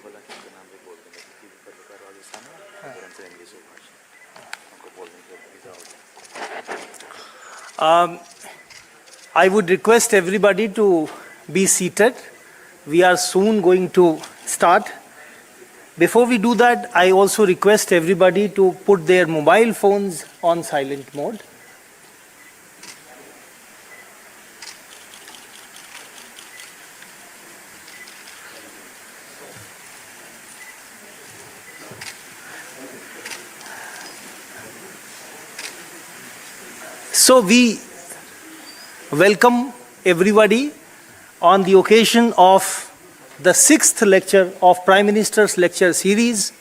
बोला कि उनका नाम भी बोल देंगे क्योंकि पत्रकार राजस्थान है और हमसे इंग्लिश में भाषा उनको बोल देंगे वीज़ा हो जाए. I would request everybody to be seated. We are soon going to start. Before we do that, I also request everybody to put their mobile phones on silent mode. So we welcome everybody on the occasion of the 6th lecture of Prime Minister's lecture series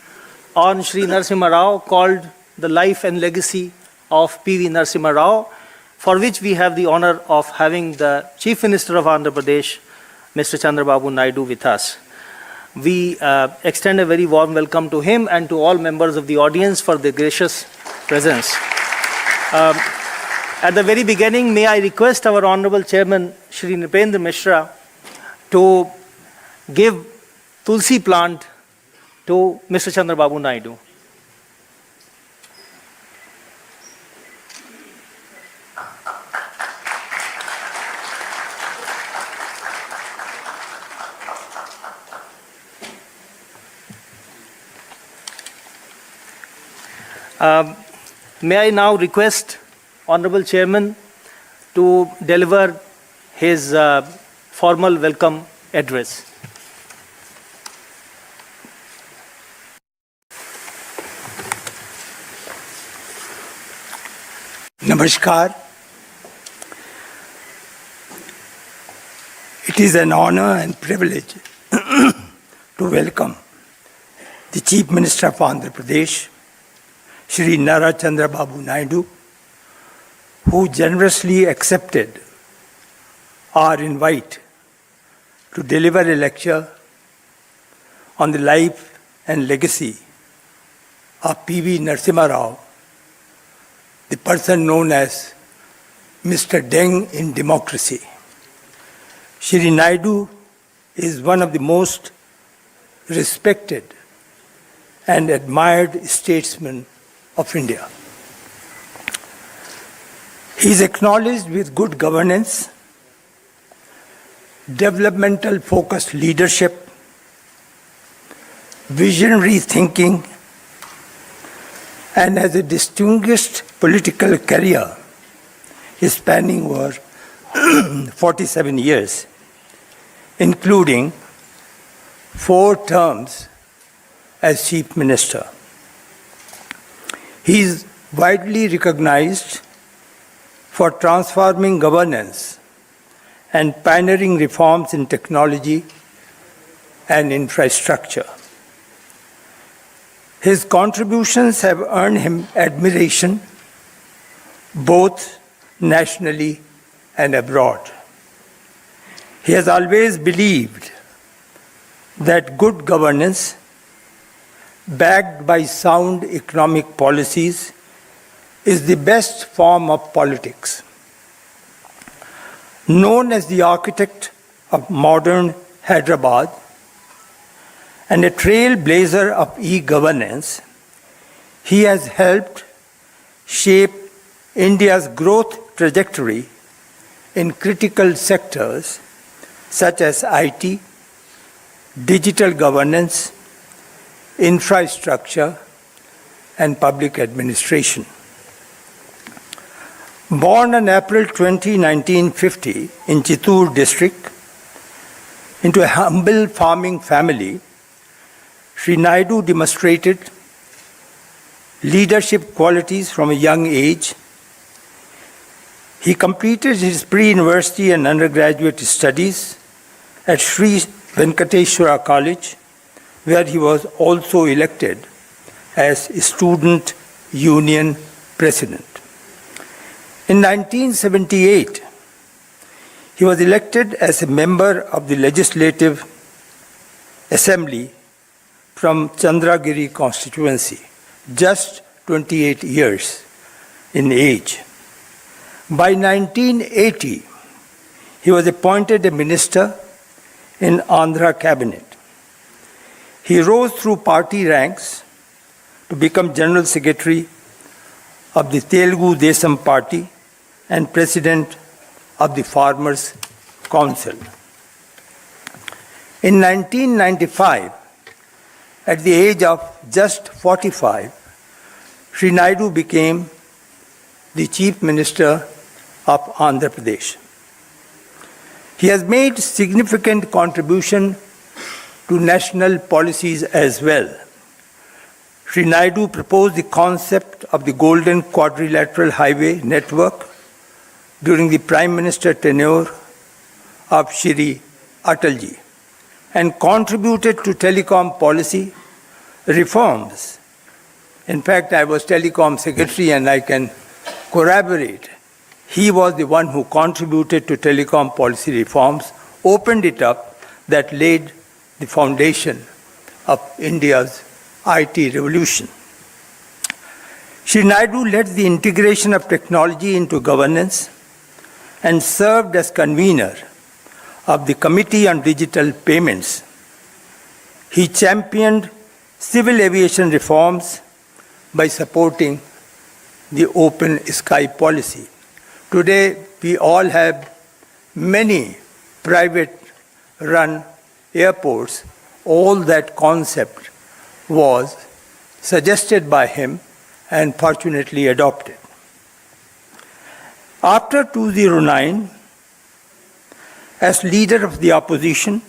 on Shri Narasimha Rao, called The Life and Legacy of P.V. Narasimha Rao, for which we have the honor of having the Chief Minister of Andhra Pradesh, Mr. Chandrababu Naidu, with us. We extend a very warm welcome to him and to all members of the audience for their gracious presence. At the very beginning, may I request our Honorable Chairman, Shri Nripendra Mishra, to give Tulsi plant to Mr. Chandrababu Naidu. May I now request Honorable Chairman to deliver his formal welcome address. Namaskar. It is an honor and privilege to welcome the Chief Minister of Andhra Pradesh, Shri Nara Chandrababu Naidu, who generously accepted our invite to deliver a lecture on the life and legacy of P.V. Narasimha Rao, the person known as Mr. Deng in democracy. Shri Naidu is one of the most respected and admired statesmen of India. He is acknowledged with good governance, developmental focused leadership, visionary thinking, and has a distinguished political career spanning over 47 years, including 4 terms as Chief Minister. He is widely recognized for transforming governance and pioneering reforms in technology and infrastructure. His contributions have earned him admiration both nationally and abroad. He has always believed that good governance, backed by sound economic policies, is the best form of politics. Known as the architect of modern Hyderabad and a trailblazer of e-governance, he has helped shape India's growth trajectory in critical sectors such as IT, digital governance, infrastructure, and public administration. Born on April 20, 1950 in Chittoor district into a humble farming family, Shri Naidu demonstrated leadership qualities from a young age. He completed his pre-university and undergraduate studies at Sri Venkateshwara College, where he was also elected as Student Union President. In 1978, he was elected as a member of the Legislative Assembly from Chandragiri constituency, just 28 years in age. By 1980, he was appointed a minister in Andhra cabinet. He rose through party ranks to become General Secretary of the Telugu Desam Party and President of the Farmers' Council. In 1995, at the age of just 45, Sri Naidu became the Chief Minister of Andhra Pradesh. He has made significant contribution to national policies as well. Sri Naidu proposed the concept of the Golden Quadrilateral Highway Network during the Prime Minister tenure of Shri Atalji and contributed to telecom policy reforms. In fact, I was telecom secretary and I can corroborate. He was the one who contributed to telecom policy reforms, opened it up, that laid the foundation of India's IT revolution. Shri Naidu led the integration of technology into governance and served as convener of the Committee on Digital Payments. He championed civil aviation reforms by supporting the open sky policy. Today, we all have many private-run airports. All that concept was suggested by him and fortunately adopted. After 2009, as leader of the opposition,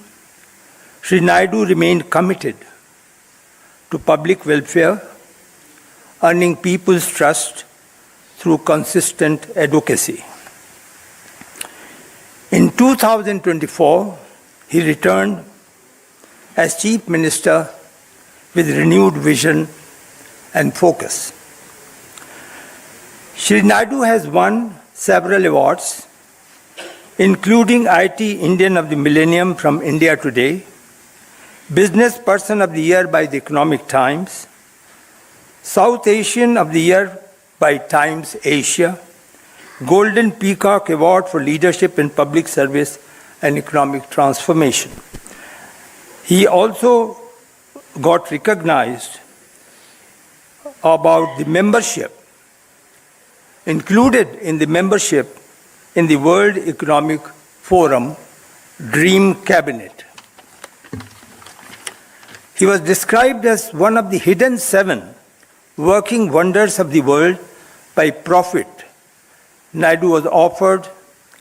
Sri Naidu remained committed to public welfare, earning people's trust through consistent advocacy. In 2024, he returned as Chief Minister with renewed vision and focus. Shri Naidu has won several awards, including IT Indian of the Millennium from India Today, Business Person of the Year by the Economic Times, South Asian of the Year by Times Asia, Golden Peacock Award for Leadership in Public Service and Economic Transformation. He also got recognized about the membership, included in the membership in the World Economic Forum Dream Cabinet. He was described as one of the hidden seven working wonders of the world by Prophet. Naidu was offered,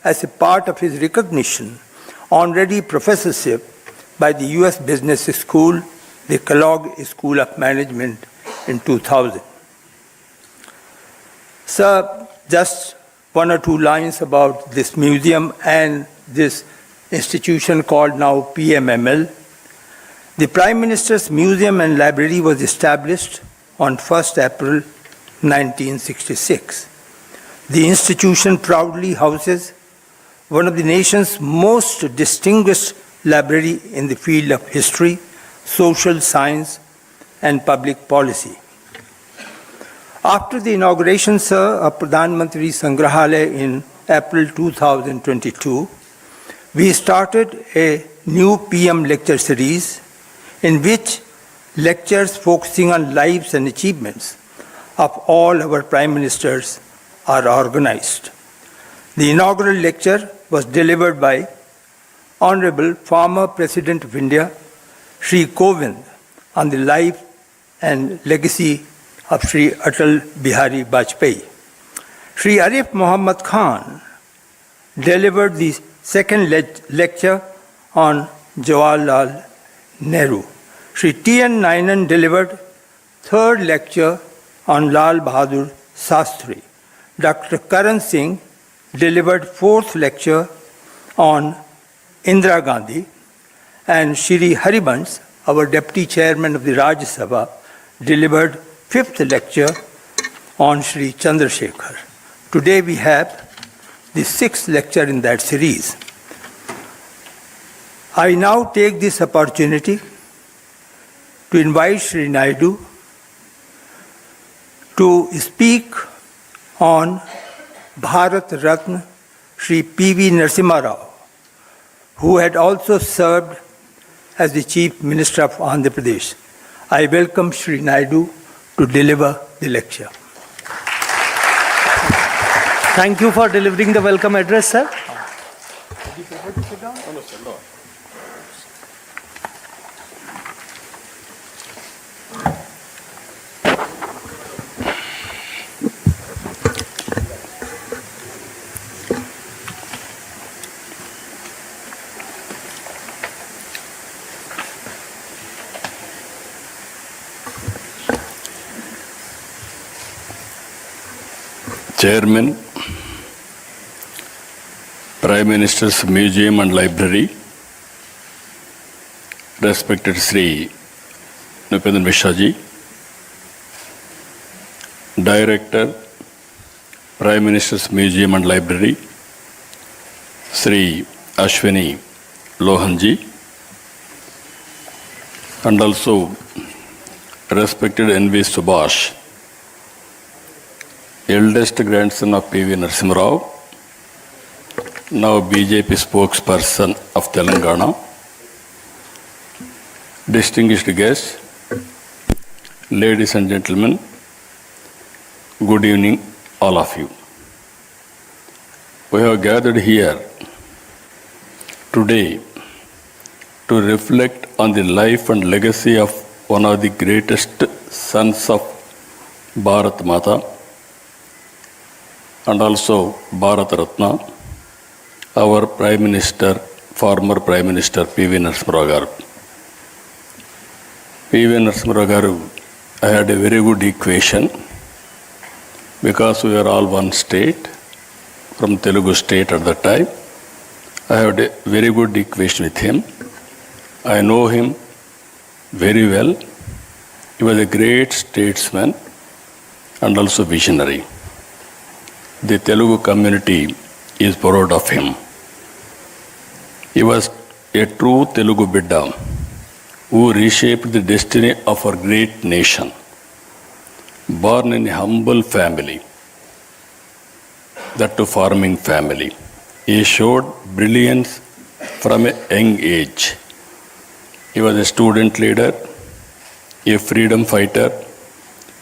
as a part of his recognition, honorary professorship by the US Business School, the Kellogg School of Management in 2000. Sir, just one or two lines about this museum and this institution called now PMML. The Prime Minister's Museum and Library was established on 1st April 1966. The institution proudly houses one of the nation's most distinguished library in the field of history, social science, and public policy. After the inauguration, sir, of Pradhan Mantri Sangrahalaya in April 2022, we started a new PM lecture series in which lectures focusing on lives and achievements of all our prime ministers are organized. The inaugural lecture was delivered by Honorable former President of India, Shri Kovind, on the life and legacy of Shri Atal Bihari Vajpayee. Shri Arif Muhammad Khan delivered the second lecture on Jawaharlal Nehru. Shri T.N. Nainan delivered third lecture on Lal Bahadur Shastri. Dr. Karan Singh delivered fourth lecture on Indira Gandhi, and Shri Haribansh, our Deputy Chairman of the Rajya Sabha, delivered fifth lecture on Shri Chandrasekhar. Today we have the sixth lecture in that series. I now take this opportunity to invite Shri Naidu to speak on Bharat Ratna Shri P.V. Narasimha Rao, who had also served as the Chief Minister of Andhra Pradesh. I welcome Shri Naidu to deliver the lecture. Thank you for delivering the welcome address, sir. Chairman, Prime Minister's Museum and Library, respected Sri Nupendra Mishra ji, Director, Prime Minister's Museum and Library, Sri Ashwini Lohan ji, and also respected N.V. Subhash, eldest grandson of P.V. Narasimha Rao, now BJP spokesperson of Telangana, distinguished guests, ladies and gentlemen, good evening, all of you. We have gathered here today to reflect on the life and legacy of one of the greatest sons of Bharat Mata, and also Bharat Ratna, our Prime Minister, former Prime Minister P.V. Narasimha Rao garu. P.V. Narasimha Rao garu, I had a very good equation because we were all one state, from Telugu state at that time. I had a very good equation with him. I know him very well. He was a great statesman and also visionary. The Telugu community is proud of him. He was a true Telugu Bidda who reshaped the destiny of our great nation. Born in a humble family, that too farming family, he showed brilliance from a young age. He was a student leader, a freedom fighter,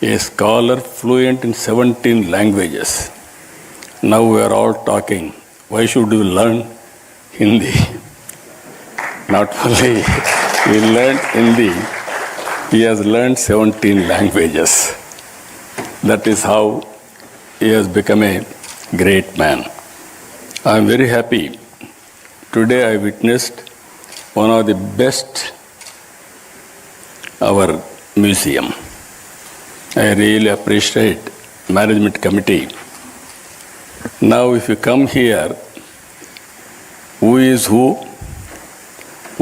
a scholar fluent in 17 languages. Now we are all talking, why should we learn Hindi? Not only he learned Hindi, he has learned 17 languages. That is how he has become a great man. I am very happy. Today I witnessed one of the best, our museum. I really appreciate management committee. Now if you come here, who is who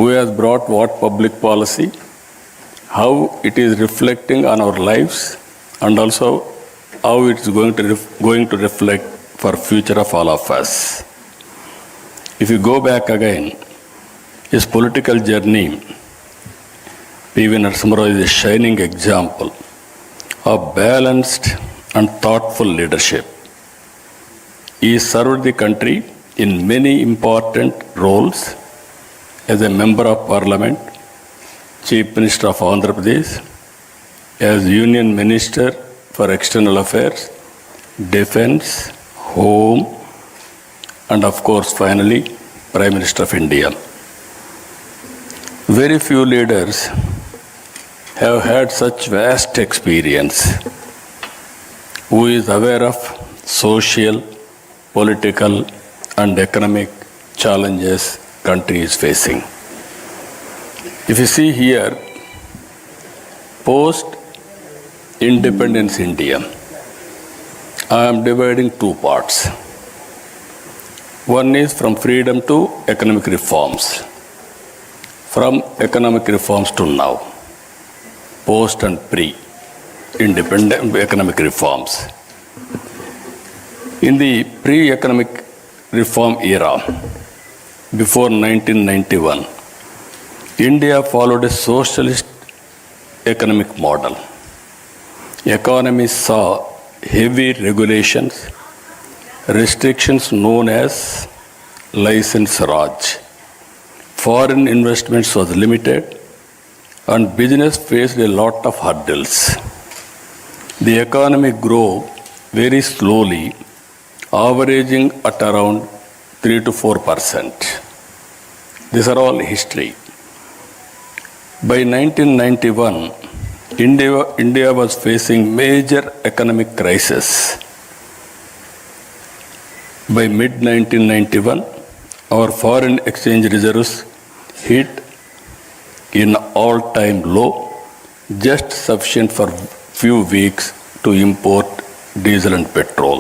has brought what public policy, how it is reflecting on our lives, and also how it is going to reflect for future of all of us. If you go back again, his political journey, P.V. Narasimha Rao is a shining example of balanced and thoughtful leadership. He served the country in many important roles as a member of parliament, Chief Minister of Andhra Pradesh, as Union Minister for External Affairs, Defence, Home, and of course finally Prime Minister of India. Very few leaders have had such vast experience, who is aware of social, political and economic challenges country is facing. If you see here, post-independence India, I am dividing two parts. One is from freedom to economic reforms. From economic reforms to now, post and pre-independent economic reforms. In the pre-economic reform era, before 1991, India followed a socialist economic model. Economy saw heavy regulations, restrictions known as license Raj, foreign investments was limited, and business faced a lot of hurdles. The economy grew very slowly, averaging at around 3 to 4%. These are all history. By 1991, India was facing major economic crisis. By mid-1991, our foreign exchange reserves hit an all-time low, just sufficient for few weeks to import diesel and petrol.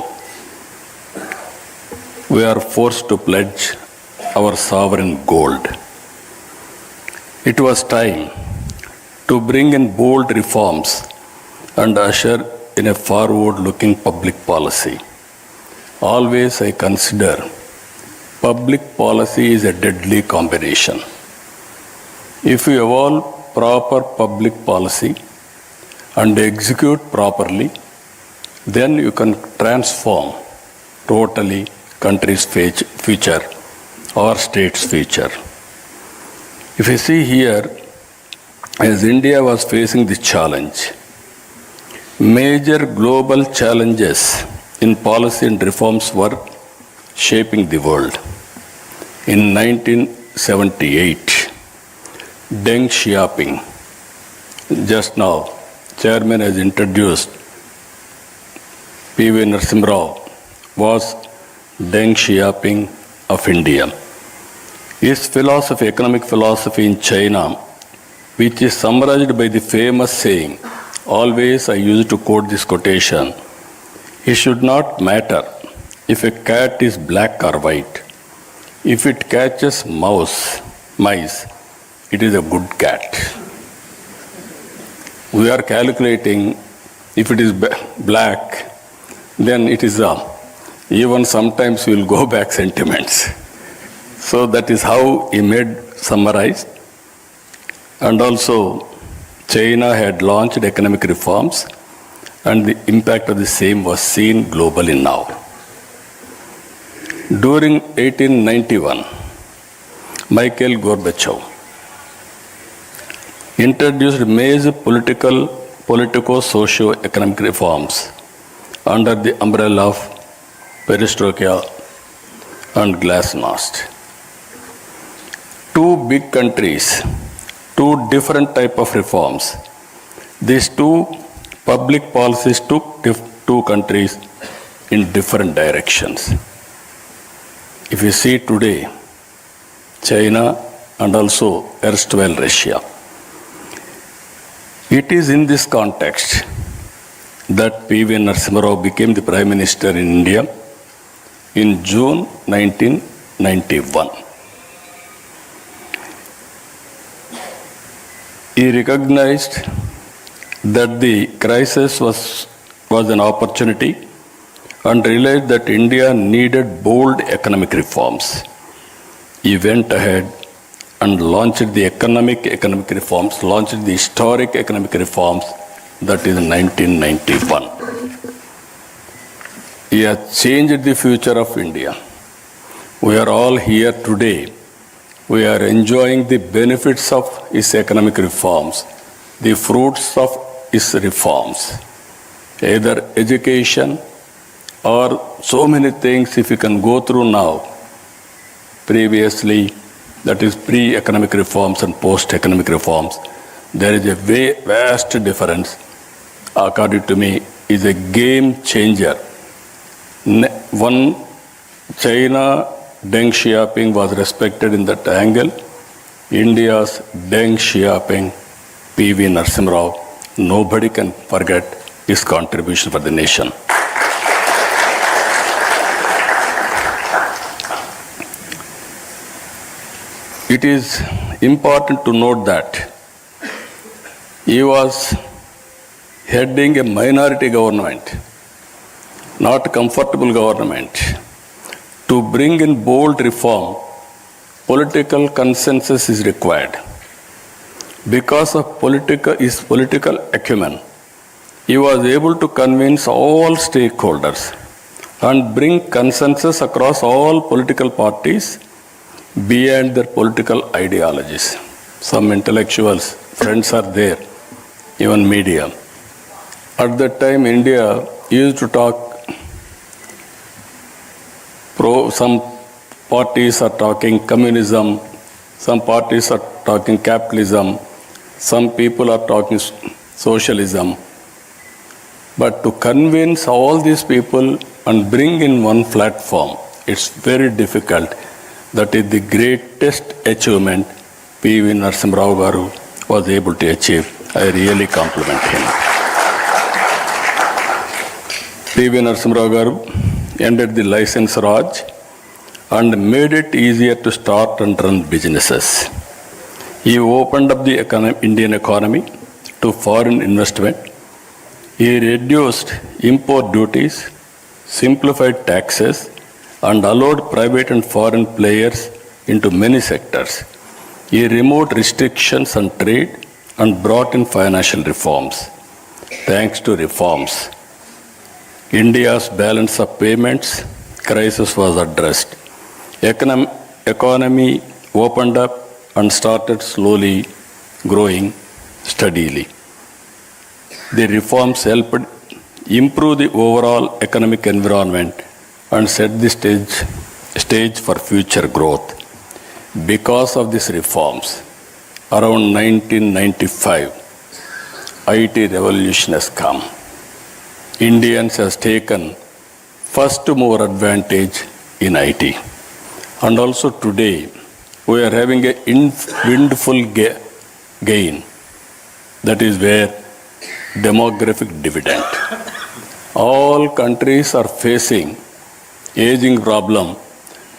We are forced to pledge our sovereign gold. It was time to bring in bold reforms and usher in a forward-looking public policy. Always I consider public policy is a deadly combination. If you evolve proper public policy and execute properly, then you can transform totally country's future or state's future. If you see here, as India was facing this challenge, major global challenges in policy and reforms were shaping the world. In 1978, Deng Xiaoping, just now, Chairman has introduced P.V. Narasimha Rao, was Deng Xiaoping of India. His philosophy, economic philosophy in China, which is summarized by the famous saying, always I used to quote this quotation, it should not matter if a cat is black or white. If it catches mice, it is a good cat. We are calculating if it is black, then it is even sometimes we will go back sentiments. So that is how he made summarize. And also China had launched economic reforms and the impact of the same was seen globally now. During 1891, Mikhail Gorbachev introduced major politico-socio-economic reforms under the umbrella of perestroika and glasnost. Two big countries, two different type of reforms. These two public policies took two countries in different directions. If you see today, China and also erstwhile Russia, it is in this context that P.V. Narasimha Rao became the Prime Minister in India in June 1991. He recognized that the crisis was an opportunity and realized that India needed bold economic reforms. He went ahead and launched the economic reforms, launched the historic economic reforms, that is in 1991. He has changed the future of India. We are all here today. We are enjoying the benefits of his economic reforms, the fruits of his reforms, either education or so many things if you can go through now. Previously, that is pre-economic reforms and post-economic reforms, there is a vast difference. According to me, is a game changer. One, China, Deng Xiaoping was respected in that angle. India's Deng Xiaoping, P.V. Narasimha Rao, nobody can forget his contribution for the nation. It is important to note that he was heading a minority government, not a comfortable government. To bring in bold reform, political consensus is required. Because of his political acumen, he was able to convince all stakeholders and bring consensus across all political parties beyond their political ideologies. Some intellectuals, friends are there, even media. At that time, India used to talk some parties are talking communism, some parties are talking capitalism, some people are talking socialism. But to convince all these people and bring in one platform, it's very difficult. That is the greatest achievement P.V. Narasimha Rao Garu was able to achieve. I really compliment him. P.V. Narasimha Rao Garu ended the license Raj and made it easier to start and run businesses. He opened up the Indian economy to foreign investment. He reduced import duties, simplified taxes, and allowed private and foreign players into many sectors. He removed restrictions on trade and brought in financial reforms. Thanks to reforms, India's balance of payments crisis was addressed. Economy opened up and started slowly growing steadily. The reforms helped improve the overall economic environment and set the stage for future growth. Because of these reforms, around 1995, IT revolution has come. Indians has taken first mover advantage in IT. And also today, we are having a windfall gain. That is where demographic dividend. All countries are facing aging problem.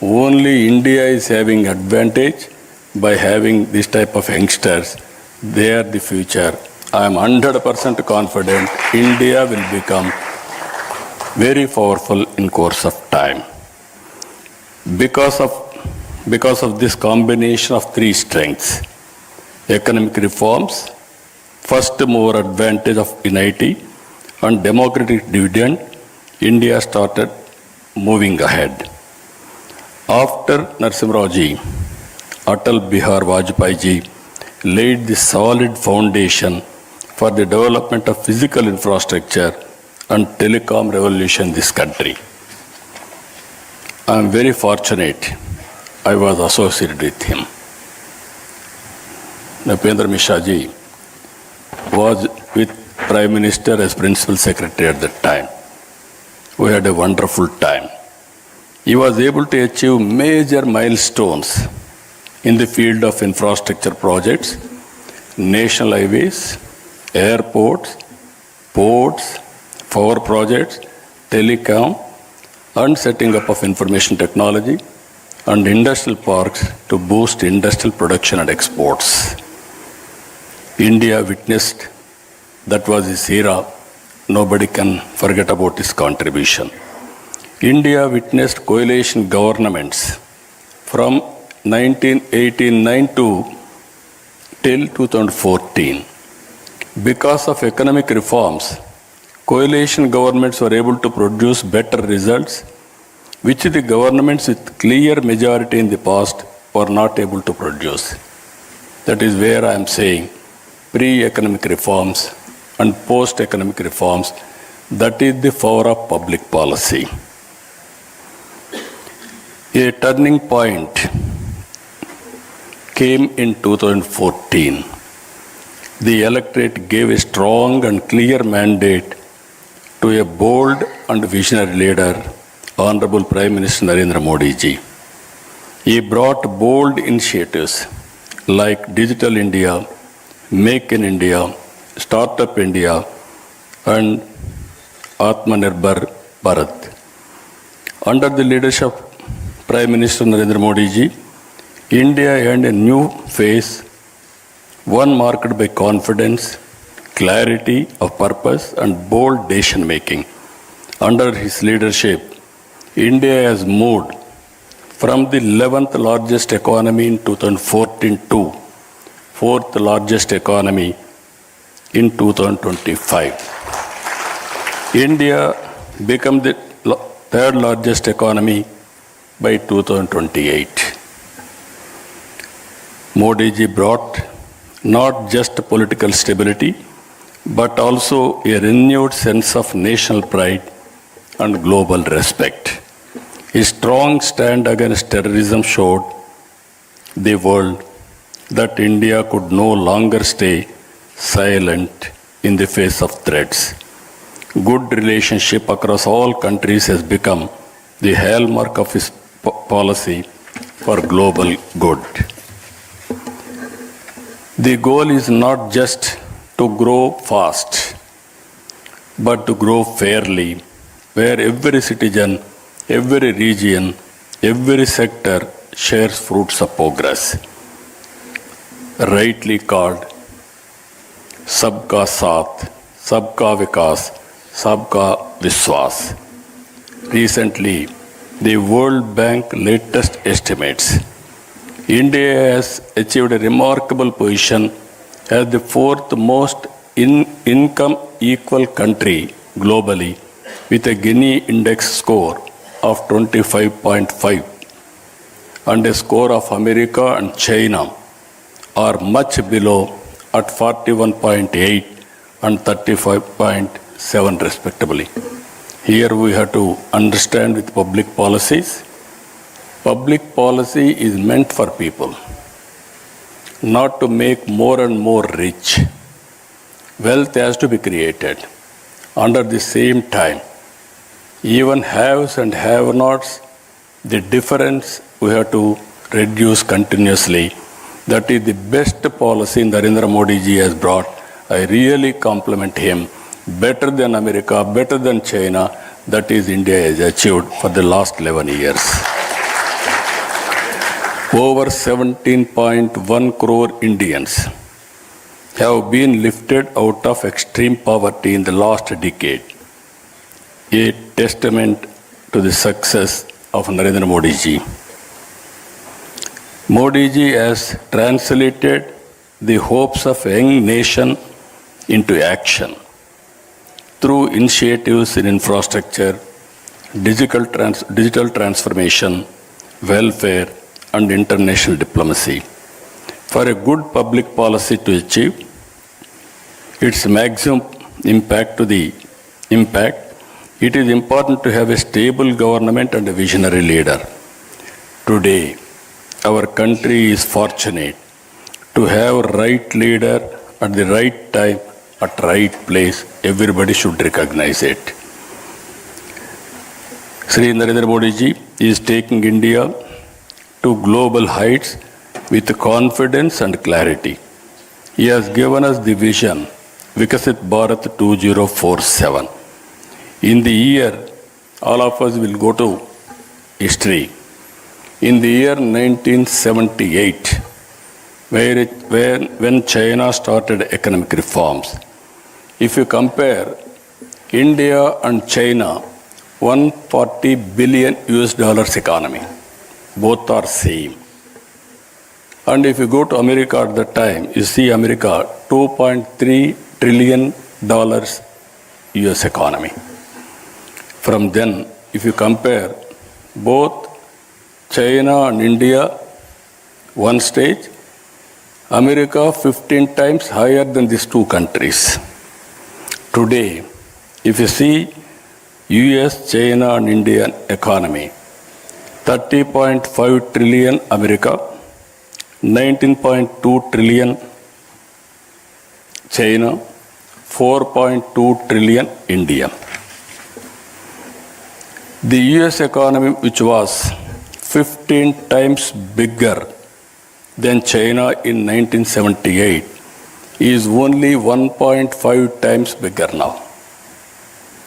Only India is having advantage by having this type of youngsters. They are the future. I am 100% confident India will become very powerful in course of time. Because of this combination of three strengths, economic reforms, first mover advantage in IT, and democratic dividend, India started moving ahead. After Narasimha Rao ji, Atal Bihar Vajpayee ji laid the solid foundation for the development of physical infrastructure and telecom revolution in this country. I am very fortunate I was associated with him. Napendra Mishra ji was with Prime Minister as Principal Secretary at that time. We had a wonderful time. He was able to achieve major milestones in the field of infrastructure projects, national highways, airports, ports, power projects, telecom, and setting up of information technology and industrial parks to boost industrial production and exports. India witnessed, that was his era. Nobody can forget about his contribution. India witnessed coalition governments from 1989 till 2014. Because of economic reforms, coalition governments were able to produce better results, which the governments with clear majority in the past were not able to produce. That is where I am saying pre-economic reforms and post-economic reforms, that is the power of public policy. A turning point came in 2014. The electorate gave a strong and clear mandate to a bold and visionary leader, Honorable Prime Minister Narendra Modi ji. He brought bold initiatives like Digital India, Make in India, Startup India, and Atmanirbhar Bharat. Under the leadership of Prime Minister Narendra Modi ji, India earned a new phase, one marked by confidence, clarity of purpose, and bold decision making. Under his leadership, India has moved from the 11th largest economy in 2014 to 4th largest economy in 2025. India became the 3rd largest economy by 2028. Modi ji brought not just political stability, but also a renewed sense of national pride and global respect. His strong stand against terrorism showed the world that India could no longer stay silent in the face of threats. Good relationship across all countries has become the hallmark of his policy for global good. The goal is not just to grow fast, but to grow fairly, where every citizen, every region, every sector shares fruits of progress. Rightly called Sabka Saath, Sabka Vikas, Sabka Vishwas. Recently, the World Bank latest estimates, India has achieved a remarkable position as the fourth most income equal country globally, with a Gini index score of 25.5 and a score of America and China are much below at 41.8 and 35.7 respectively. Here we have to understand with public policies. Public policy is meant for people, not to make more and more rich. Wealth has to be created. Under the same time, even haves and have-nots, the difference we have to reduce continuously. That is the best policy Narendra Modi ji has brought. I really compliment him. Better than America, better than China, that is India has achieved for the last 11 years. Over 17.1 crore Indians have been lifted out of extreme poverty in the last decade, a testament to the success of Narendra Modi ji. Modi ji has translated the hopes of a young nation into action through initiatives in infrastructure, digital transformation, welfare, and international diplomacy. For a good public policy to achieve its maximum impact, it is important to have a stable government and a visionary leader. Today, our country is fortunate to have a right leader at the right time, at right place. Everybody should recognize it. Sri Narendra Modi ji is taking India to global heights with confidence and clarity. He has given us the vision, Vikasit Bharat 2047. In the year, all of us will go to history. In the year 1978, when China started economic reforms, if you compare India and China, $140 billion economy, both are same. And if you go to America at that time, you see America, $2.3 trillion US economy. From then, if you compare both China and India, one stage, America 15 times higher than these two countries. Today, if you see US, China and Indian economy, 30.5 trillion America, 19.2 trillion China, 4.2 trillion India. The US economy, which was 15 times bigger than China in 1978, is only 1.5 times bigger now.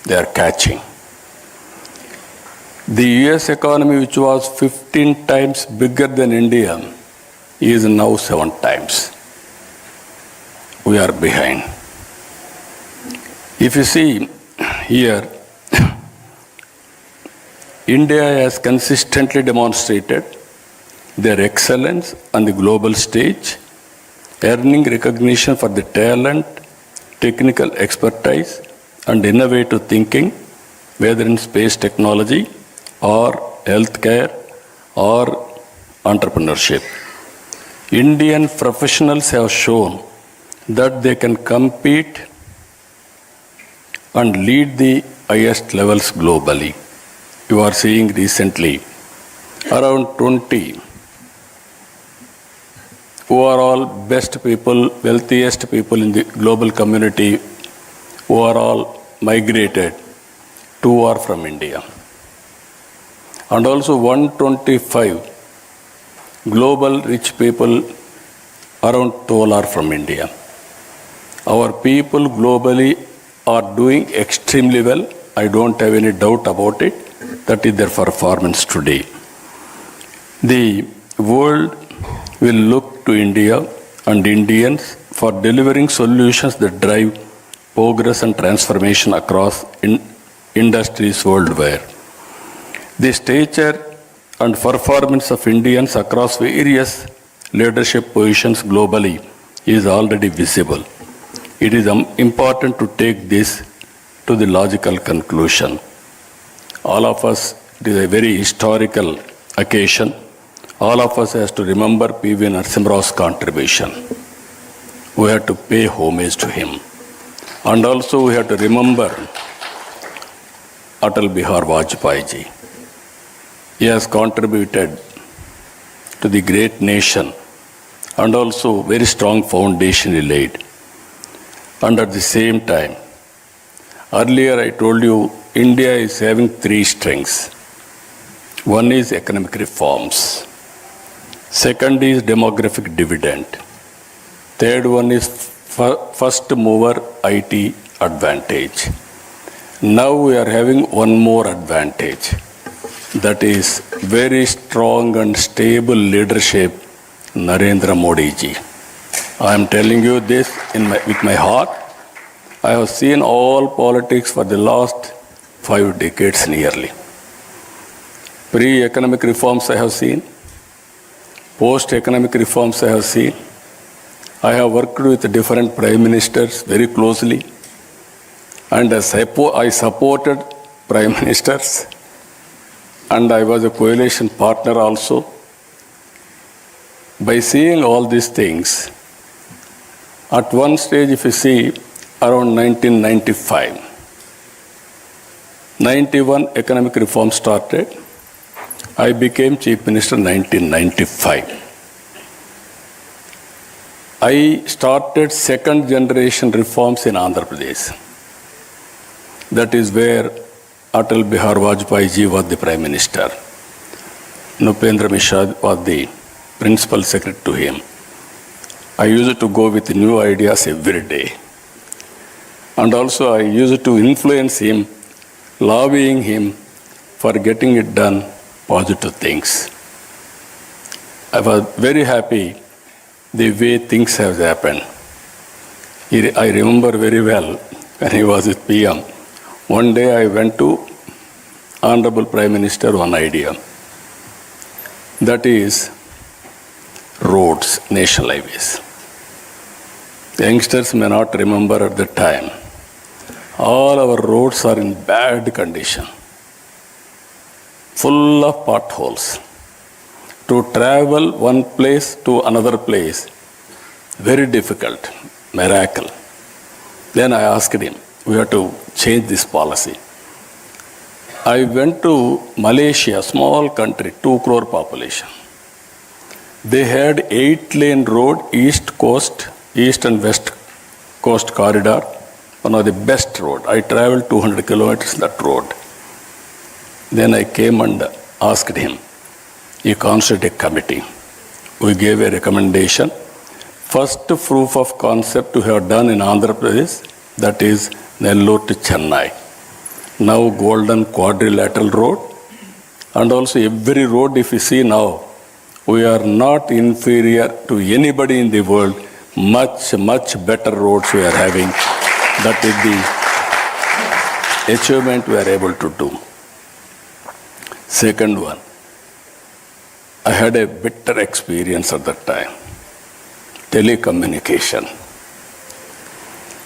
They are catching. The US economy, which was 15 times bigger than India, is now 7 times. We are behind. If you see here, India has consistently demonstrated their excellence on the global stage, earning recognition for the talent, technical expertise, and innovative thinking, whether in space technology or healthcare or entrepreneurship. Indian professionals have shown that they can compete and lead the highest levels globally. You are seeing recently around 20 who are all best people, wealthiest people in the global community, who are all migrated, 2 are from India. And also 125 global rich people, around 12 are from India. Our people globally are doing extremely well. I don't have any doubt about it. That is their performance today. The world will look to India and Indians for delivering solutions that drive progress and transformation across industries worldwide. The stature and performance of Indians across various leadership positions globally is already visible. It is important to take this to the logical conclusion. All of us, it is a very historical occasion. All of us has to remember P.V. Narasimha Rao's contribution. We have to pay homage to him. And also we have to remember Atal Bihar Vajpayee ji. He has contributed to the great nation and also very strong foundation he laid. And at the same time, earlier I told you India is having 3 strengths. One is economic reforms. Second is demographic dividend. Third one is first mover IT advantage. Now we are having one more advantage. That is very strong and stable leadership, Narendra Modi ji. I am telling you this with my heart. I have seen all politics for the last 5 decades nearly. Pre-economic reforms I have seen. Post-economic reforms I have seen. I have worked with different prime ministers very closely. And I supported prime ministers. And I was a coalition partner also. By seeing all these things, at one stage, if you see, around 1995, 91 economic reform started. I became Chief Minister in 1995. I started second generation reforms in Andhra Pradesh. That is where Atal Bihar Vajpayee ji was the Prime Minister. Nupendra Mishra was the Principal Secretary to him. I used to go with new ideas every day. And also I used to influence him, lobbying him for getting it done, positive things. I was very happy the way things have happened. I remember very well when he was with PM. One day I went to Honorable Prime Minister one idea. That is roads, national highways. The youngsters may not remember at the time. All our roads are in bad condition, full of potholes. To travel one place to another place, very difficult, miracle. Then I asked him, we have to change this policy. I went to Malaysia, small country, 2 crore population. They had 8-lane road, east and west coast corridor, one of the best road. I traveled 200 kilometers that road. Then I came and asked him, he constituted a committee. We gave a recommendation. First proof of concept we have done in Andhra Pradesh, that is Nellore to Chennai. Now golden quadrilateral road. And also every road if you see now, we are not inferior to anybody in the world. Much, much better roads we are having. That is the achievement we are able to do. Second one, I had a bitter experience at that time. Telecommunication.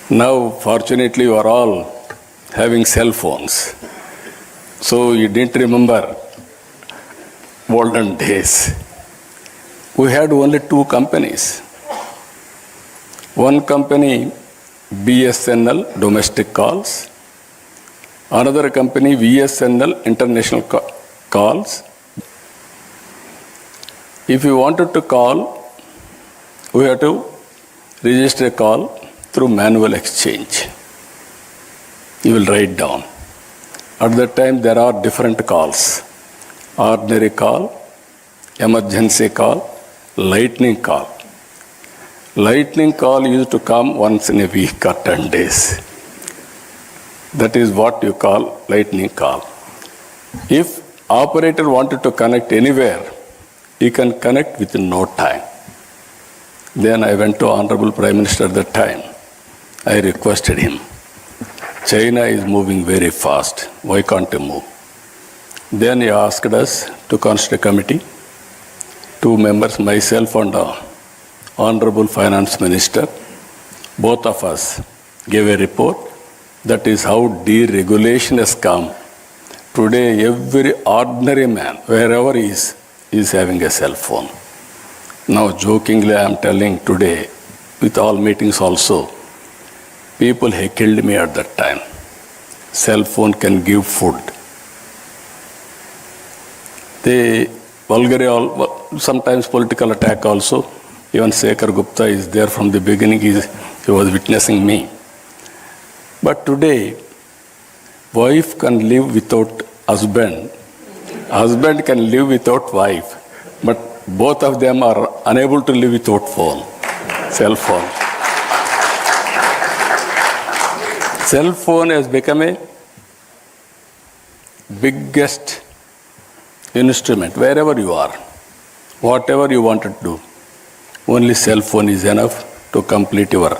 Now, fortunately, you are all having cell phones. So you didn't remember olden days. we had only two companies. One company, BSNL, domestic calls. Another company, VSNL, international calls. If you wanted to call, we have to register a call through manual exchange. You will write down. At that time, there are different calls. Ordinary call, emergency call, lightning call. Lightning call used to come once in a week or 10 days. That is what you call lightning call. If operator wanted to connect anywhere, he can connect within no time. Then I went to Honorable Prime Minister at that time. I requested him, China is moving very fast. Why can't you move? Then he asked us to constitute a committee. 2 members, myself and Honorable Finance Minister, both of us gave a report. That is how deregulation has come. Today, every ordinary man, wherever he is having a cell phone. Now, jokingly, I am telling today, with all meetings also, people heckled me at that time. Cell phone can give food. They vulgarly, sometimes political attack also. Even Shekhar Gupta is there from the beginning. He was witnessing me. But today, wife can live without husband. Husband can live without wife. But both of them are unable to live without phone, cell phone. Cell phone has become a biggest instrument wherever you are, whatever you want to do. Only cell phone is enough to complete your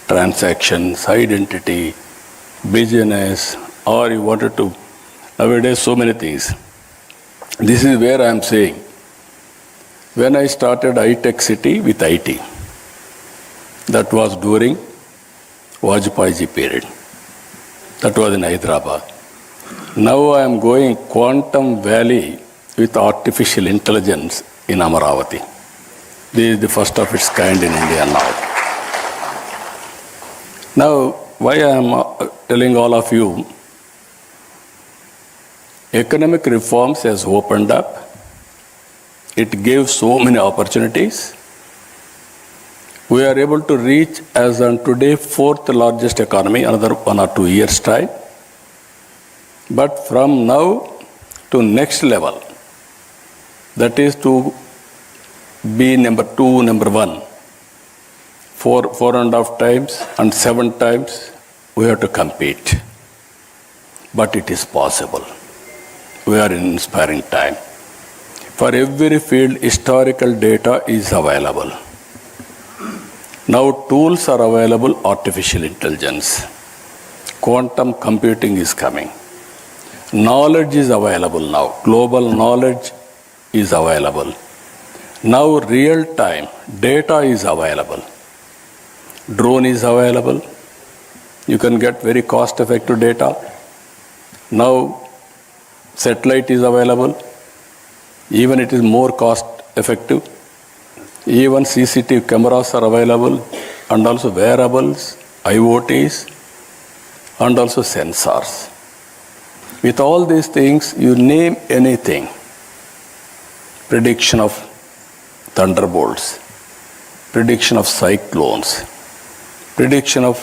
transactions, identity, business, or you wanted to. Nowadays, so many things. This is where I am saying, when I started iTech City with IT, that was during Vajpayee period. That was in Hyderabad. Now I am going Quantum Valley with artificial intelligence in Amaravati. This is the first of its kind in India now. Now, why I am telling all of you, economic reforms has opened up. It gave so many opportunities. We are able to reach, as on today, 4th largest economy, another 1 or 2 years' time. But from now to next level, that is to be number 2, number 1, 4.5 times and 7 times, we have to compete. But it is possible. We are in inspiring time. For every field, historical data is available. Now tools are available, artificial intelligence. Quantum computing is coming. Knowledge is available now. Global knowledge is available. Now real time data is available. Drone is available. You can get very cost effective data. Now satellite is available. Even it is more cost effective. Even CCTV cameras are available, and also wearables, IoTs, and also sensors. With all these things, you name anything. Prediction of thunderbolts, prediction of cyclones, prediction of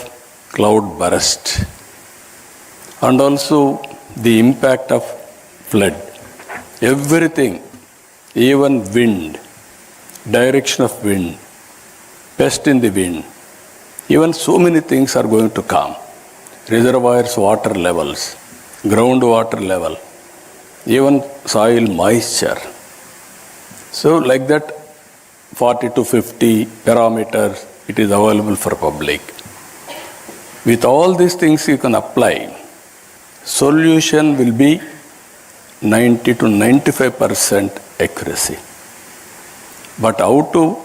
cloud burst, and also the impact of flood. Everything, even wind, direction of wind, pest in the wind, even so many things are going to come. Reservoirs, water levels, groundwater level, even soil moisture. So like that, 40 to 50 parameters, it is available for public. With all these things you can apply, solution will be 90 to 95% accuracy. But how to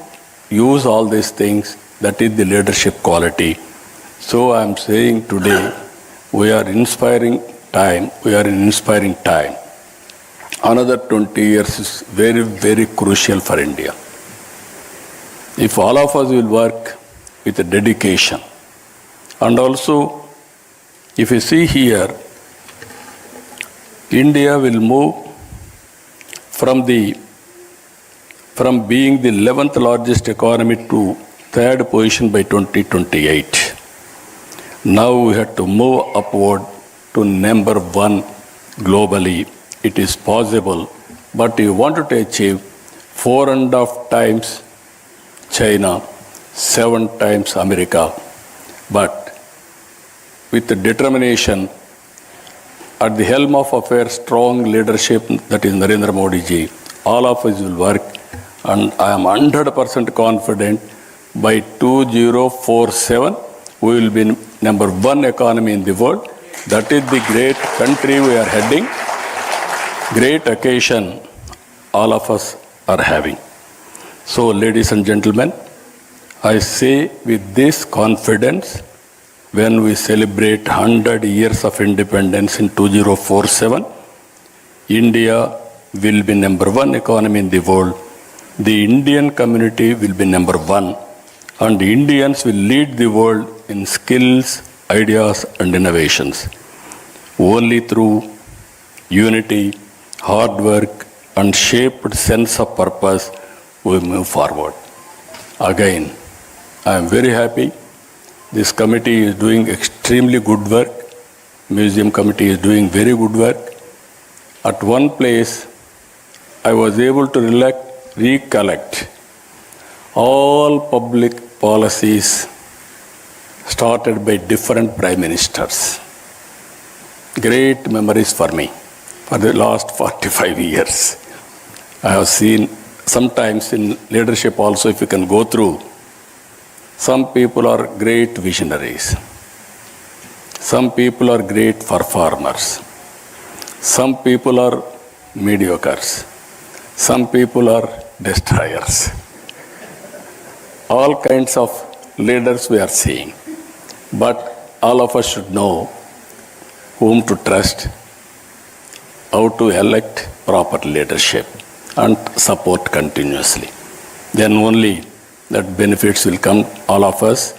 use all these things, that is the leadership quality. So I am saying today, we are inspiring time. We are in inspiring time. Another 20 years is very, very crucial for India. if all of us will work with dedication, and also if you see here, India will move from being the 11th largest economy to 3rd position by 2028. Now we have to move upward to number 1 globally. It is possible, but you wanted to achieve 4.5 times China, 7 times America. But with the determination, at the helm of affairs, strong leadership, that is Narendra Modi ji, all of us will work, and I am 100% confident by 2047 we will be number 1 economy in the world. That is the great country we are heading, great occasion all of us are having. So, ladies and gentlemen, I say with this confidence, when we celebrate 100 years of independence in 2047, India will be number 1 economy in the world. The Indian community will be number 1, and Indians will lead the world in skills, ideas, and innovations. Only through unity, hard work, and shaped sense of purpose we move forward. Again, I am very happy. This committee is doing extremely good work. Museum committee is doing very good work. At one place, I was able to recollect all public policies started by different prime ministers. Great memories for me for the last 45 years. I have seen sometimes in leadership also, if you can go through, some people are great visionaries. Some people are great performers. Some people are mediocres. Some people are destroyers. All kinds of leaders we are seeing. But all of us should know whom to trust, how to elect proper leadership, and support continuously. Then only that benefits will come all of us.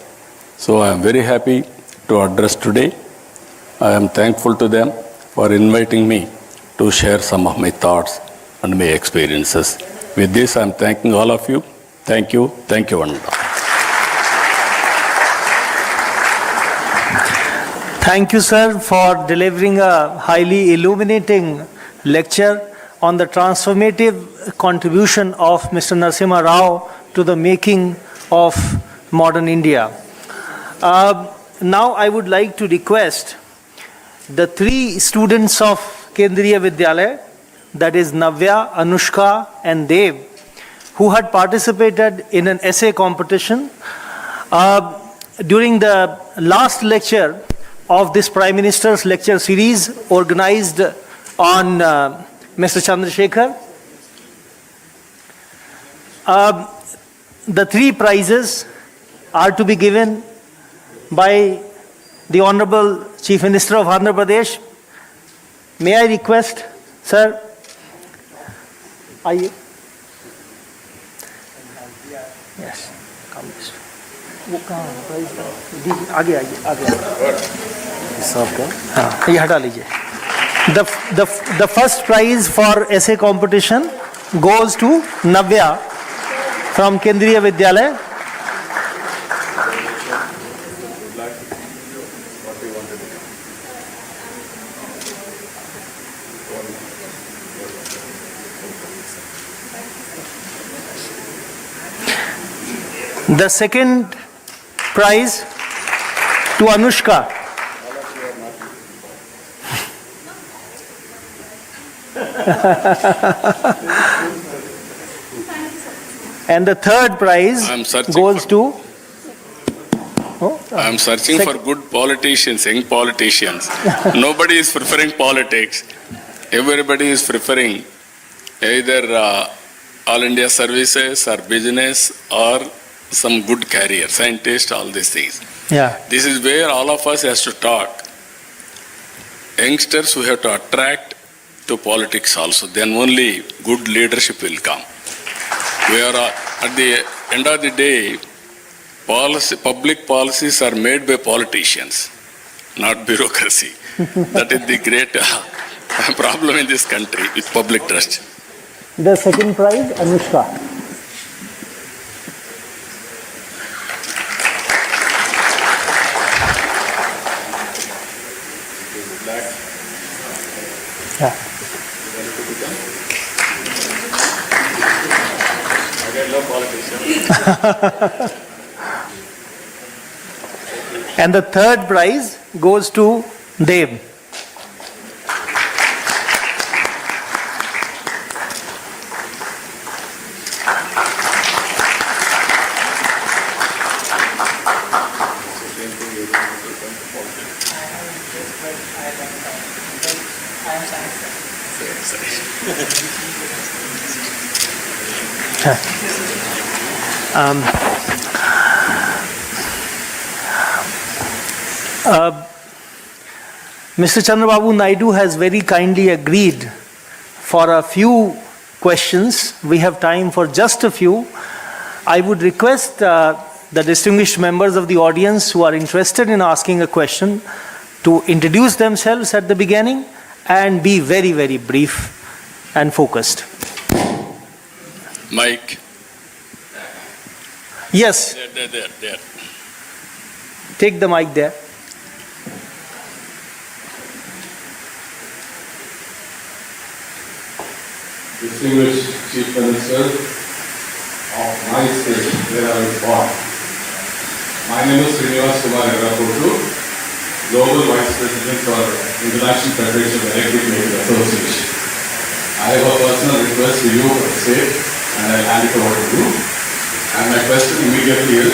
So I am very happy to address today. I am thankful to them for inviting me to share some of my thoughts and my experiences. With this, I am thanking all of you. Thank you. Thank you, Vanda. Thank you, sir, for delivering a highly illuminating lecture on the transformative contribution of Mr. Narasimha Rao to the making of modern India. Now I would like to request the 3 students of Kendriya Vidyalaya, that is Navya, Anushka and Dev, who had participated in an essay competition. During the last lecture of this Prime Minister's lecture series organized on Mr. Chandrasekhar, the 3 prizes are to be given by the Honorable Chief Minister of Andhra Pradesh. May I request, sir, आइए. Yes, come this way. वो कहाँ prize आगे आइए आगे सबका हाँ ये हटा लीजिए. The first prize for essay competition goes to Navya from Kendriya Vidyalaya. The second prize to Anushka. And the third prize goes to... I am searching for good politicians, young politicians. Nobody is preferring politics. Everybody is preferring either all India services or business or some good career, scientist, all these things. Yeah. This is where all of us has to talk. Youngsters, we have to attract to politics also. Then only good leadership will come. We are at the end of the day, public policies are made by politicians, not bureaucracy. That is the great problem in this country with public trust. The second prize, Anushka. Yeah. I love politicians. And the third prize goes to Dev. Mr. Chandrababu Naidu has very kindly agreed for a few questions. We have time for just a few. I would request the distinguished members of the audience who are interested in asking a question to introduce themselves at the beginning and be very, very brief and focused. Mike. Yes. There. Take the mic there. Distinguished Chief Minister of my state where I was born. My name is Srinivas Kumar Erakotu, Global Vice President for International Federation of Electric Vehicle Association. I have a personal request to you for the state and I'll hand it over to you. And my question immediately is,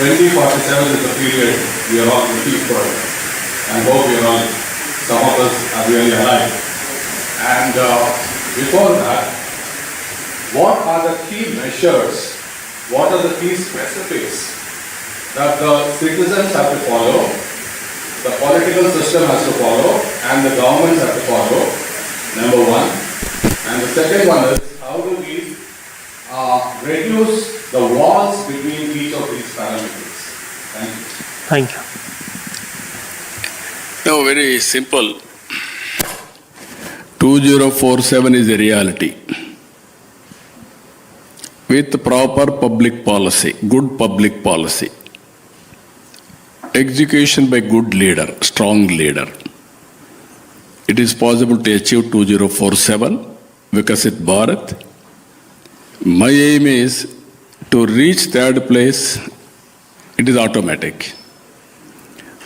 2047 is the period we are all looking for and hope we are all, some of us are really alive. And before that, what are the key measures, what are the key specifics that the citizens have to follow, the political system has to follow, and the governments have to follow, number one. And the second one is, how do we reduce the walls between each of these parameters? Thank you. Thank you. No, very simple. 2047 is a reality. With proper public policy, good public policy, execution by good leader, strong leader, it is possible to achieve 2047, Vikasit Bharat. My aim is to reach third place, it is automatic.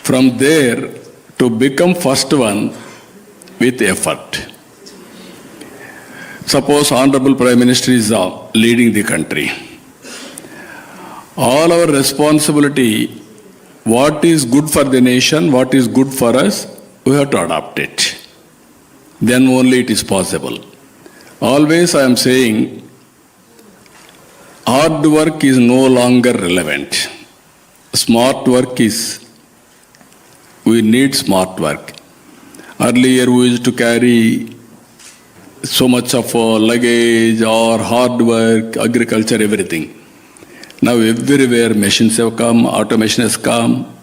From there, to become first one with effort. Suppose Honorable Prime Minister is leading the country. All our responsibility, what is good for the nation, what is good for us, we have to adopt it. Then only it is possible. Always I am saying, hard work is no longer relevant. Smart work is, we need smart work. Earlier we used to carry so much of luggage or hard work, agriculture, everything. Now everywhere machines have come, automation has come,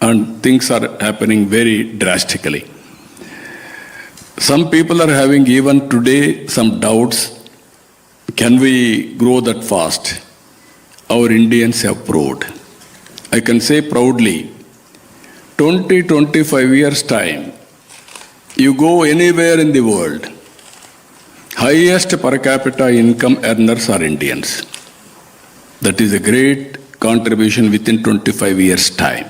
and things are happening very drastically. Some people are having even today some doubts, can we grow that fast? Our Indians have proved. I can say proudly, 20-25 years time, you go anywhere in the world, highest per capita income earners are Indians. That is a great contribution within 25 years' time.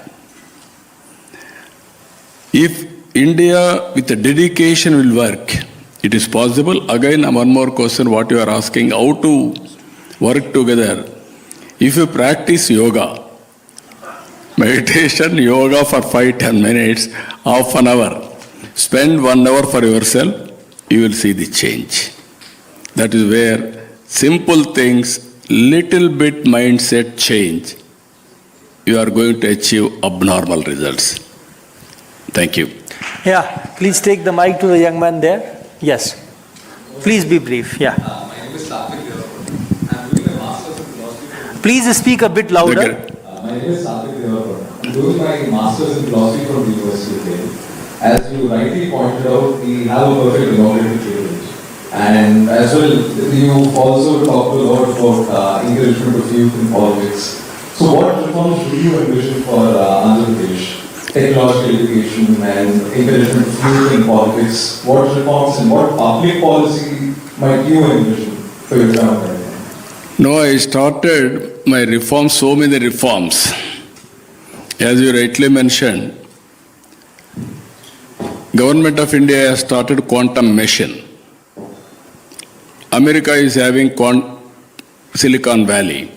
If India with a dedication will work, it is possible. Again, one more question, what you are asking, how to work together. If you practice yoga, meditation, yoga for 5-10 minutes, half an hour, spend 1 hour for yourself, you will see the change. That is where simple things, little bit mindset change, you are going to achieve abnormal results. Thank you. Yeah, please take the mic to the young man there. Yes. Please be brief. Yeah. My name is Satvik. I'm doing a Master's in Please speak a bit louder. My name is Sathik Devapur. I'm doing my master's in philosophy from the University of Delhi. As you rightly pointed out, we have a perfect democratic privilege. And as well, you also talked a lot about encouragement of youth in politics. So what reforms do you envision for Andhra Pradesh? Technological education and encouragement of youth in politics. What reforms and what public policy might you envision for your government? No, I started my reforms, so many reforms. As you rightly mentioned, Government of India has started quantum mission. America is having Silicon Valley.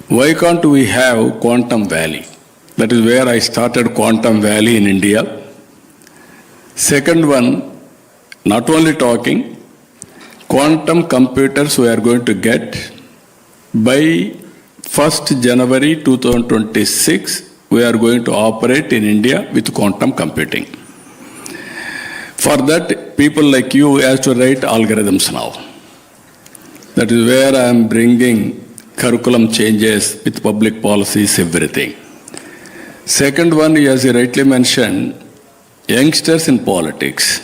Why can't we have Quantum Valley? That is where I started Quantum Valley in India. Second one, not only talking, quantum computers we are going to get by 1st January 2026, we are going to operate in India with quantum computing. For that, people like you have to write algorithms now. That is where I am bringing curriculum changes with public policies, everything. Second one, as you rightly mentioned, youngsters in politics.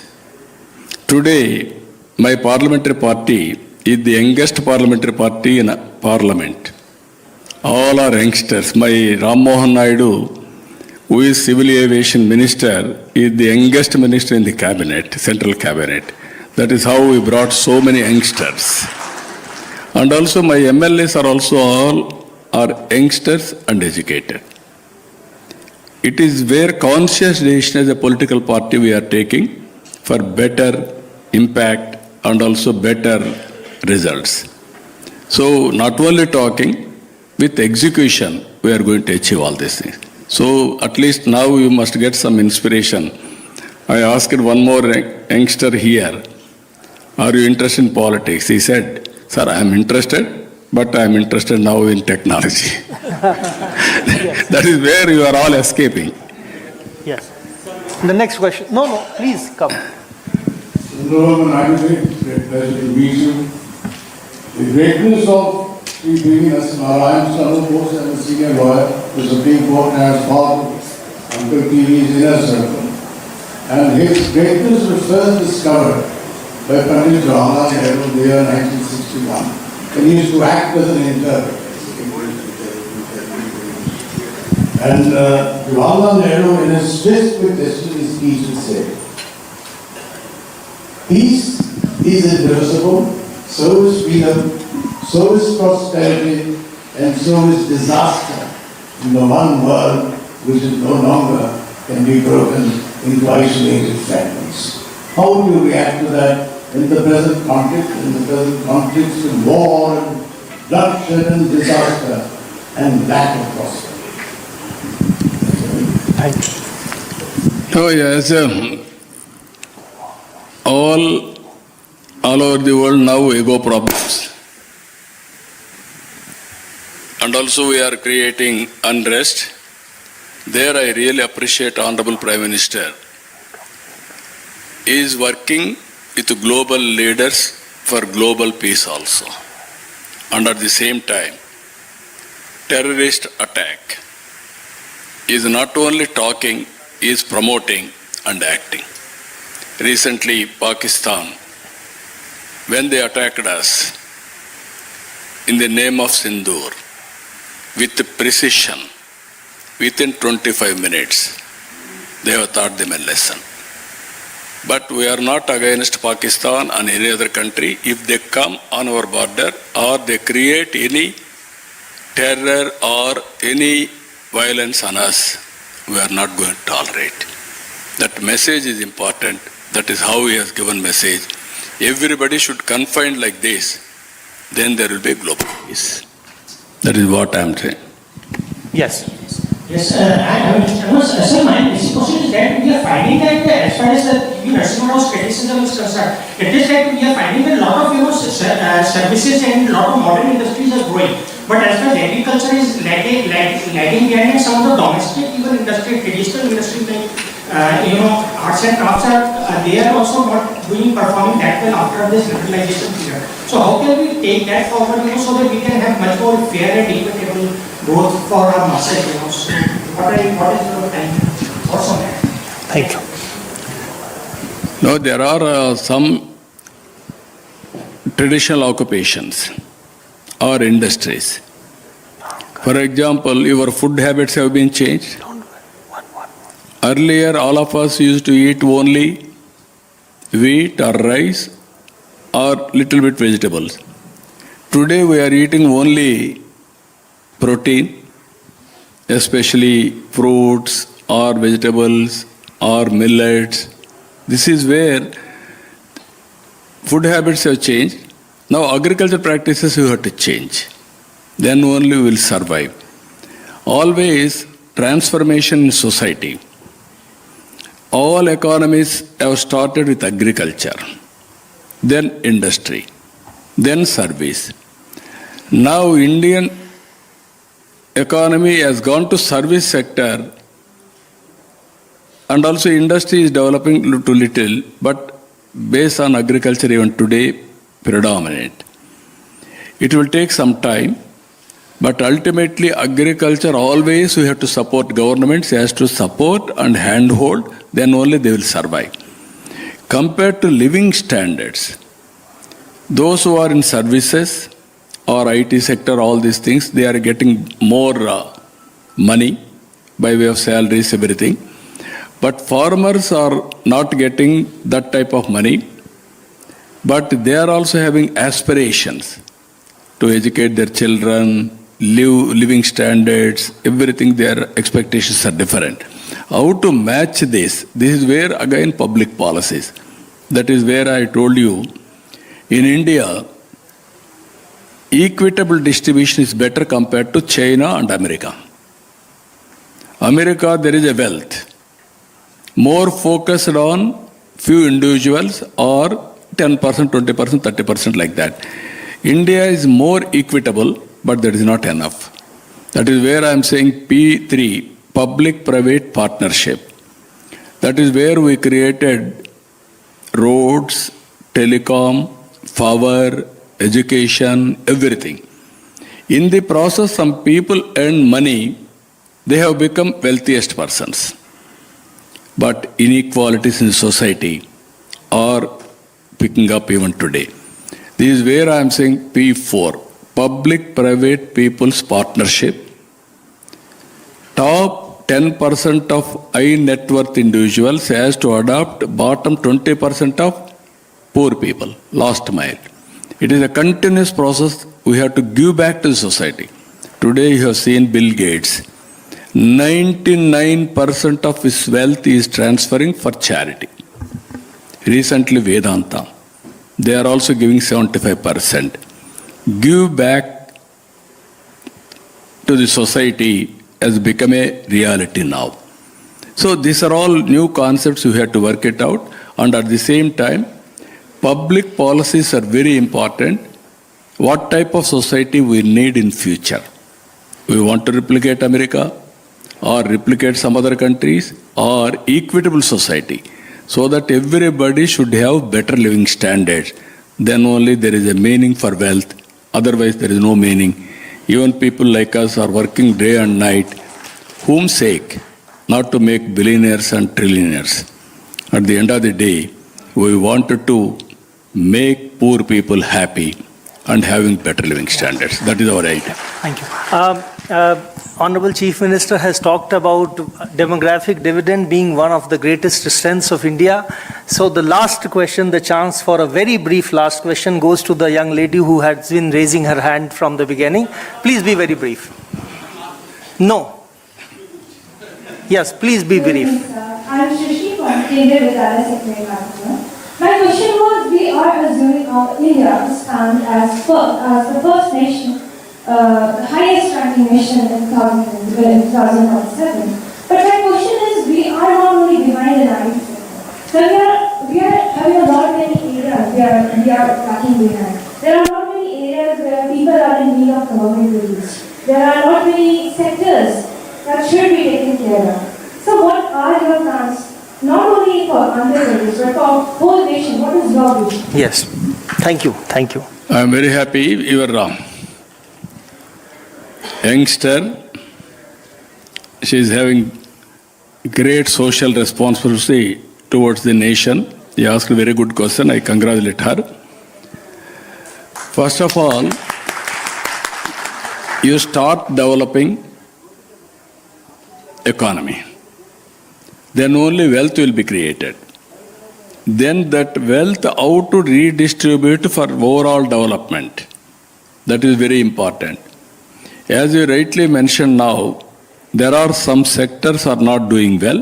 Today, my parliamentary party is the youngest parliamentary party in parliament. All are youngsters. My Ram Mohan Naidu, who is civil aviation minister, is the youngest minister in the cabinet, central cabinet. That is how we brought so many youngsters. And also my MLAs are also all are youngsters and educated. It is where conscious decision as a political party we are taking for better impact and also better results. So not only talking, with execution, we are going to achieve all these things. So at least now you must get some inspiration. I asked one more youngster here, are you interested in politics? He said, sir, I am interested, but I am interested now in technology. That is where you are all escaping. Yes. The next question. No, please come. Great pleasure to meet you. The greatness of Sri P.V. Nara, Bose and the senior lawyer, the Supreme Court has found Uncle P.V.'s inner circle. And his greatness was first discovered by Pandit Jawaharlal Nehru in the year 1961. And he used to act as an interpreter. And Jawaharlal Nehru, in his Twist with Destiny speech, would say, peace is indivisible, so is freedom, so is prosperity, and so is disaster in the one world which is no longer can be broken into isolated fragments. How do you react to that in the present context of war and bloodshed and disaster and lack of prosperity? Thank you. Oh yes, all over the world now ego problems. And also we are creating unrest. There I really appreciate Honorable Prime Minister. He is working with global leaders for global peace also. And at the same time, terrorist attack is not only talking, he is promoting and acting. Recently, Pakistan, when they attacked us in the name of Sindoor, with precision, within 25 minutes, they have taught them a lesson. But we are not against Pakistan and any other country. If they come on our border or they create any terror or any violence on us, we are not going to tolerate. That message is important. That is how he has given message. Everybody should confine like this. Then there will be global peace. That is what I am saying. Yes. Yes, sir, my basic question is that we are finding that as far as the nursing home's criticism is concerned, it is that we are finding that a lot of services and a lot of modern industries are growing. But as far as agriculture is lagging behind, and some of the domestic even industry, traditional industries like arts and crafts are they are also not performing that well after this liberalization period. So how can we take that forward, so that we can have much more fair and equitable growth for our masses, So what is your time? What's on that? Thank you. Now, there are some traditional occupations or industries. For example, your food habits have been changed. Earlier, all of us used to eat only wheat or rice or little bit vegetables. Today, we are eating only protein, especially fruits or vegetables or millets. This is where food habits have changed. Now, agriculture practices you have to change. Then only we will survive. Always transformation in society. All economies have started with agriculture, then industry, then service. Now Indian economy has gone to service sector, and also industry is developing little, but based on agriculture even today predominant. It will take some time, but ultimately agriculture always we have to support, governments has to support and handhold, then only they will survive. Compared to living standards, those who are in services or IT sector, all these things, they are getting more money by way of salaries, everything. But farmers are not getting that type of money, but they are also having aspirations to educate their children, living standards, everything, their expectations are different. How to match this? This is where again public policies. That is where I told you, in India, equitable distribution is better compared to China and America. America, there is a wealth. More focused on few individuals or 10%, 20%, 30% like that. India is more equitable, but that is not enough. That is where I am saying P3, public-private partnership. That is where we created roads, telecom, power, education, everything. In the process, some people earn money, they have become wealthiest persons. But inequalities in society are picking up even today. This is where I am saying P4, public-private people's partnership. Top 10% of high net worth individuals has to adopt bottom 20% of poor people, last mile. It is a continuous process. We have to give back to the society. Today you have seen Bill Gates. 99% of his wealth is transferring for charity. Recently Vedanta, they are also giving 75%. Give back to the society has become a reality now. So these are all new concepts, we have to work it out, and at the same time, public policies are very important. What type of society we need in future? We want to replicate America or replicate some other countries or equitable society so that everybody should have better living standards. Then only there is a meaning for wealth. Otherwise there is no meaning. Even people like us are working day and night. Whom sake? Not to make billionaires and trillionaires. At the end of the day, we wanted to make poor people happy and having better living standards. That is our idea. Thank you. Honorable Chief Minister has talked about demographic dividend being one of the greatest strengths of India. So the last question, the chance for a very brief last question goes to the young lady who has been raising her hand from the beginning. Please be very brief. No. Yes, please be brief. I am Shashi Pandey with Secretary. My question was, we are assuming India to stand as the first nation, the highest ranking nation in 2047. But my question is, we are not only behind the 90th. So we are having a lot many areas we are lacking behind. There are not many areas where people are in need of government relief. There are not many sectors that should be taken care of. So what are your plans for Andhra Pradesh, but for whole nation, what is your view? Yes. Thank you. Thank you. I am very happy your youngster, she is having great social responsibility towards the nation. You asked a very good question. I congratulate her. First of all, you start developing economy. Then only wealth will be created. Then that wealth, how to redistribute for overall development. That is very important. As you rightly mentioned now, there are some sectors are not doing well.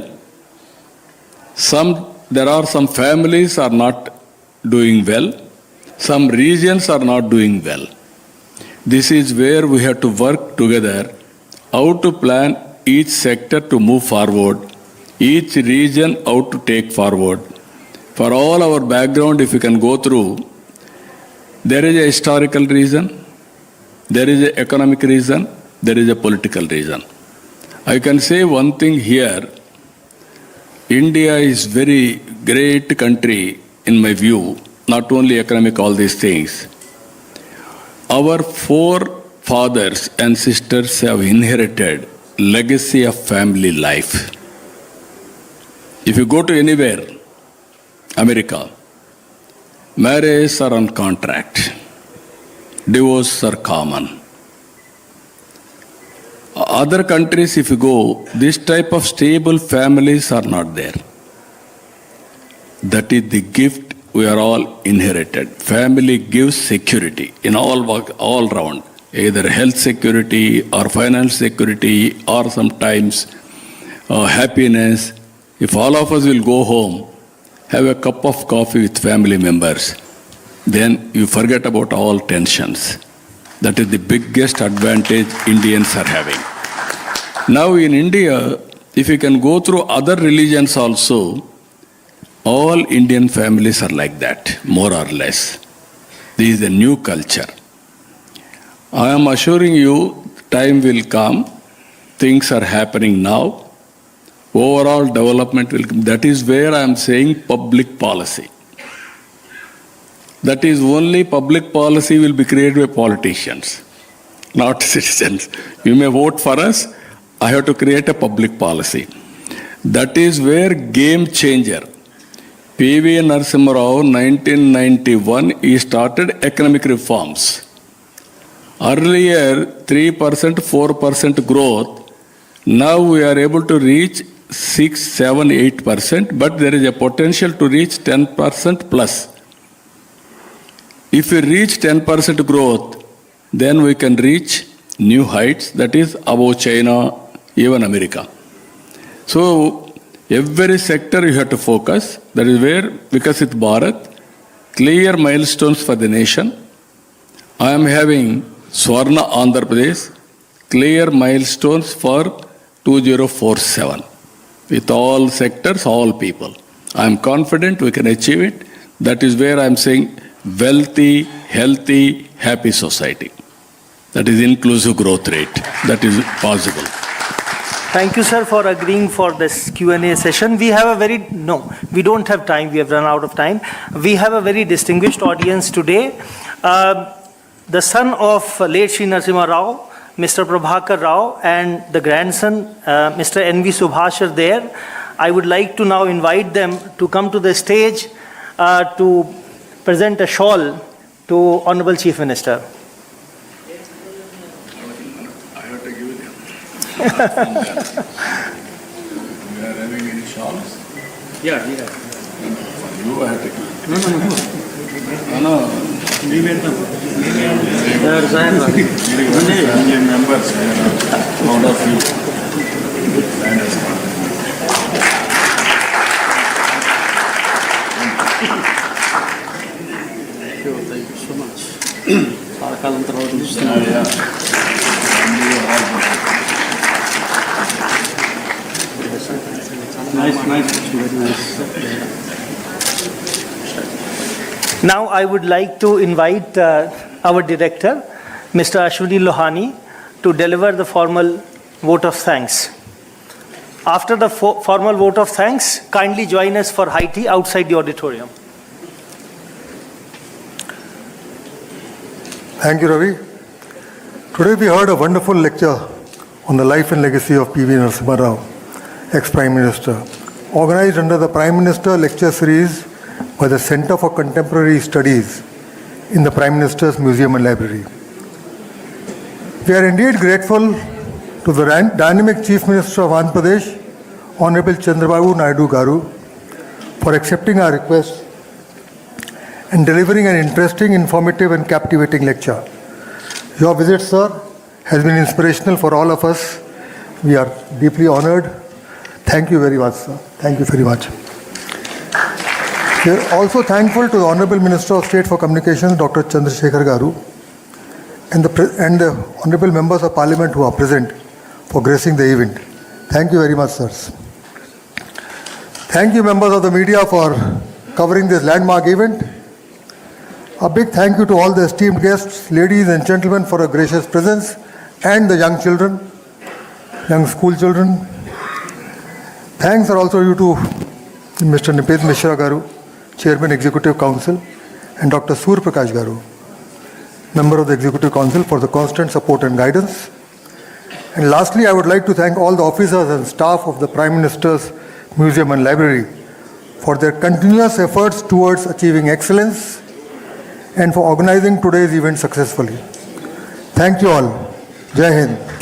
There are some families are not doing well. Some regions are not doing well. This is where we have to work together, how to plan each sector to move forward, each region how to take forward. For all our background, if you can go through, there is a historical reason, there is an economic reason, there is a political reason. I can say one thing here, India is very great country in my view, not only economic, all these things. Our forefathers and sisters have inherited legacy of family life. If you go to anywhere, America, marriages are on contract, divorces are common. Other countries, if you go, this type of stable families are not there. That is the gift we are all inherited. Family gives security in all round, either health security or financial security or sometimes happiness. If all of us will go home, have a cup of coffee with family members, then you forget about all tensions. That is the biggest advantage Indians are having. Now in India, if you can go through other religions also, all Indian families are like that, more or less. This is a new culture. I am assuring you, time will come, things are happening now, overall development will come. That is where I am saying public policy. That is only public policy will be created by politicians, not citizens. You may vote for us, I have to create a public policy. That is where game changer. P.V. Narasimha Rao, 1991, he started economic reforms. Earlier, 3%, 4% growth. Now we are able to reach 6, 7, 8%, but there is a potential to reach 10% plus. If we reach 10% growth, then we can reach new heights, that is above China, even America. So, every sector you have to focus. That is where Vikasit Bharat, clear milestones for the nation. I am having Swarna Andhra Pradesh, clear milestones for 2047. With all sectors, all people. I am confident we can achieve it. That is where I am saying wealthy, healthy, happy society. That is inclusive growth rate. That is possible. Thank you, sir, for agreeing for this Q&A session. We have we don't have time. We have run out of time. We have a very distinguished audience today. The son of late Shri Narasimha Rao, Mr. Prabhakar Rao, and the grandson, Mr. N.V. Subhash, are there. I would like to now invite them to come to the stage to present a shawl to Honorable Chief Minister. We are having any shawls? Yeah. You have to give. No. Indian members, proud of you. Thank you so much. Nice. Now I would like to invite our director, Mr. Ashwini Lohani, to deliver the formal vote of thanks. After the formal vote of thanks, kindly join us for high tea outside the auditorium. Thank you, Ravi. Today we heard a wonderful lecture on the life and legacy of P.V. Narasimha Rao, ex-Prime Minister, organized under the Prime Minister Lecture Series by the Center for Contemporary Studies in the Prime Minister's Museum and Library. We are indeed grateful to the dynamic Chief Minister of Andhra Pradesh, Honorable Chandrababu Naidu Garu, for accepting our request and delivering an interesting, informative and captivating lecture. Your visit, sir, has been inspirational for all of us. We are deeply honored. Thank you very much, sir. Thank you very much. We are also thankful to the Honorable Minister of State for Communications, Dr. Chandrasekhar Garu, and the Honorable Members of Parliament who are present for gracing the event. Thank you very much, sirs. Thank you, members of the media, for covering this landmark event. A big thank you to all the esteemed guests, ladies and gentlemen, for a gracious presence, and the young children, young school children. Thanks are also due to Mr. Nipet Mishra Garu, Chairman Executive Council, and Dr. Sur Prakash Garu, Member of the Executive Council, for the constant support and guidance. And lastly, I would like to thank all the officers and staff of the Prime Minister's Museum and Library for their continuous efforts towards achieving excellence and for organizing today's event successfully. Thank you all. Jai Hind.